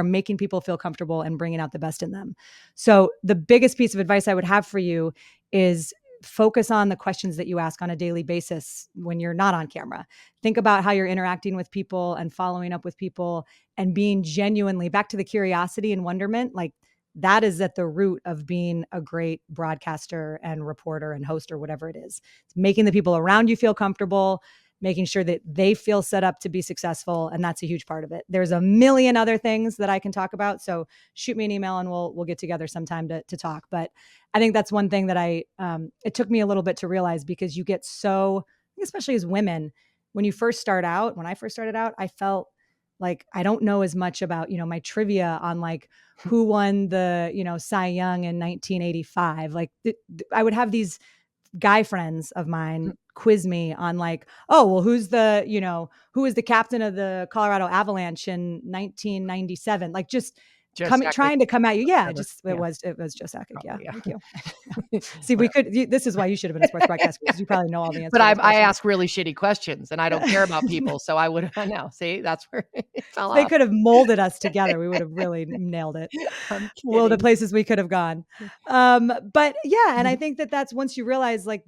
E: making people feel comfortable and bringing out the best in them. So the biggest piece of advice I would have for you is focus on the questions that you ask on a daily basis when you're not on camera. Think about how you're interacting with people and following up with people and being genuinely back to the curiosity and wonderment. Like that is at the root of being a great broadcaster and reporter and host or whatever it is. It's making the people around you feel comfortable, making sure that they feel set up to be successful. And that's a huge part of it. There's a million other things that I can talk about. So shoot me an email and we'll get together sometime to talk. But I think that's one thing that it took me a little bit to realize because you get so, especially as women, when I first started out, I felt like I don't know as much about, my trivia on like who won the, Cy Young in 1985. Like I would have these guy friends of mine quiz me on like, oh, well, who is the captain of the Colorado Avalanche in 1997? Like trying to come at you. Yeah, it was Joe Sakic. Yeah. Thank you. See, this is why you should have been a sports broadcaster because you probably know all the answers.
A: But I ask really shitty questions and I don't care about people. So I know. See, that's where it fell
E: They
A: off.
E: could have molded us together. We would have really nailed it. Well, the places we could have gone. But yeah, and I think that's once you realize like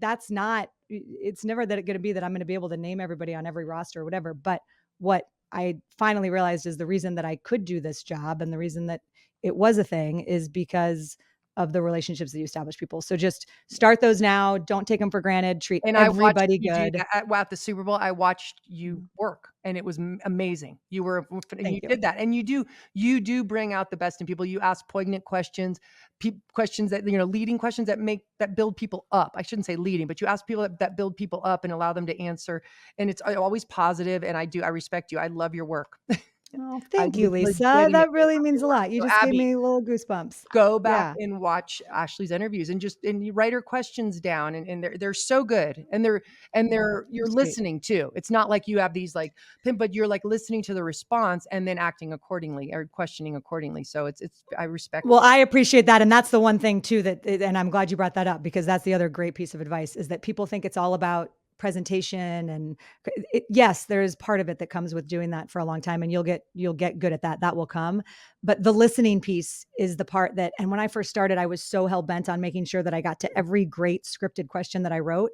E: it's never going to be that I'm going to be able to name everybody on every roster or whatever. But what I finally realized is the reason that I could do this job and the reason that it was a thing is because of the relationships that you establish people. So just start those now. Don't take them for granted. Treat everybody good.
A: At the Super Bowl, I watched you work and it was amazing. You did that. And you do bring out the best in people. You ask poignant questions, questions that, leading questions that build people up. I shouldn't say leading, but you ask people that build people up and allow them to answer. And it's always positive. And I respect you. I love your work.
E: Oh, thank you, Lisa. That really means a lot. You just gave me little goosebumps.
A: Go back and watch Ashley's interviews and you write her questions down and they're so good. And you're listening too. It's not like you have these like, but you're like listening to the response and then acting accordingly or questioning accordingly. So I respect.
E: Well, I appreciate that. And that's the one thing too and I'm glad you brought that up because that's the other great piece of advice is that people think it's all about presentation and yes, there is part of it that comes with doing that for a long time, and you'll get good at that. That will come. But the listening piece is the part that, and when I first started, I was so hell bent on making sure that I got to every great scripted question that I wrote.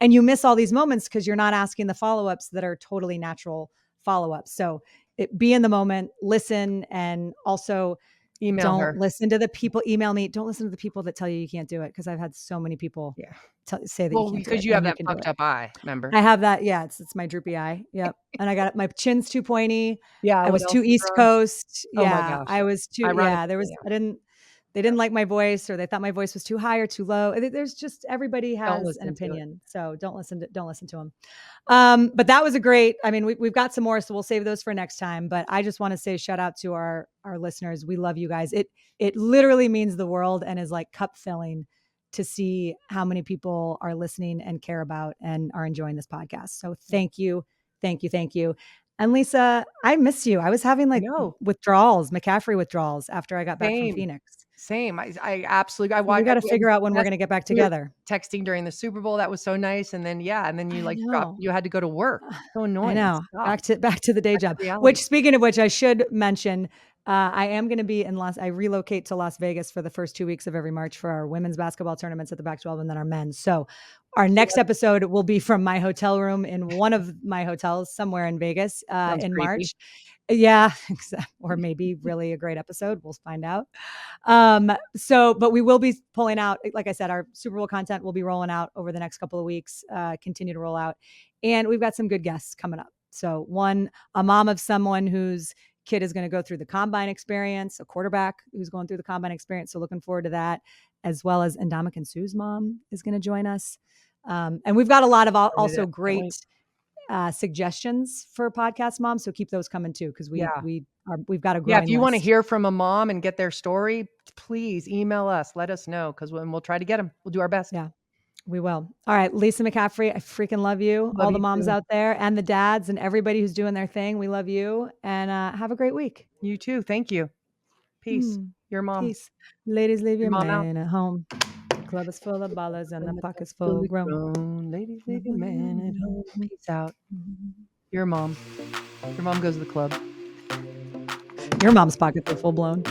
E: And you miss all these moments because you're not asking the follow-ups that are totally natural follow-ups. So be in the moment, listen, and also
A: Email her.
E: listen to the people. Email me. Don't listen to the people that tell you can't do it, because I've had so many people say that you
A: Well,
E: can't do
A: because
E: it.
A: you have
E: and
A: that
E: can do
A: puffed
E: it.
A: up eye, remember?
E: I have that. Yeah, it's my droopy eye. Yep. And I got my chin's too pointy.
A: Yeah.
E: I
A: what
E: was
A: else
E: too
A: is
E: East
A: wrong?
E: Coast.
A: Oh my
E: Yeah,
A: gosh.
E: I was too.
A: Ironically,
E: There was.
A: yeah.
E: They didn't like my voice, or they thought my voice was too high or too low. There's just, everybody
A: Don't
E: has an
A: listen to it.
E: opinion, so don't listen to them. But that was a great. I mean, we've got some more, so we'll save those for next time. But I just want to say shout out to our listeners. We love you guys. It literally means the world and is like cup filling to see how many people are listening and care about and are enjoying this podcast. So thank you. And Lisa, I miss you. I was having like
A: No.
E: withdrawals, McCaffrey withdrawals after I got back from Phoenix.
A: Same. I absolutely.
E: We got to figure out when we're going to get back
A: we were
E: together.
A: texting during the Super Bowl. That was so nice. And then you like dropped.
E: know.
A: You had to go to work. So annoying.
E: I know.
A: Stop.
E: Back to the day job.
A: reality.
E: Which, speaking of which, I should mention, I am going to be I relocate to Las Vegas for the first 2 weeks of every March for our women's basketball tournaments at the Pac-12 and then our men's. So our next episode will be from my hotel room in one of my hotels somewhere in Vegas in
A: creepy.
E: March. Yeah, or maybe really a great episode. We'll find out. But we will be pulling out, like I said, our Super Bowl content will be rolling out over the next couple of weeks, continue to roll out. And we've got some good guests coming up. So a mom of someone whose kid is going to go through the combine experience, a quarterback who's going through the combine experience. So looking forward to that, as well as Ndamukong Suh's mom is going to join us. And we've got a lot of also great suggestions for podcast moms. So keep those coming too, because we've got a growing
A: if you want to
E: list.
A: hear from a mom and get their story, please email us. Let us know, because we'll try to get them. We'll do our best.
E: Yeah, we will. All right, Lisa McCaffrey, I freaking love you.
A: Love
E: all the
A: you
E: moms
A: too.
E: out there and the dads and everybody who's doing their thing. We love you, and have a great week.
A: You too. Thank you. Peace. Your mom.
E: Peace. Ladies, leave your
A: mom out.
E: man at home. Club is full of ballers and the pocket's full of grown.
A: Ladies, leave your man at home. Peace out. Your mom. Your mom goes to the club.
E: Your mom's pockets are full blown.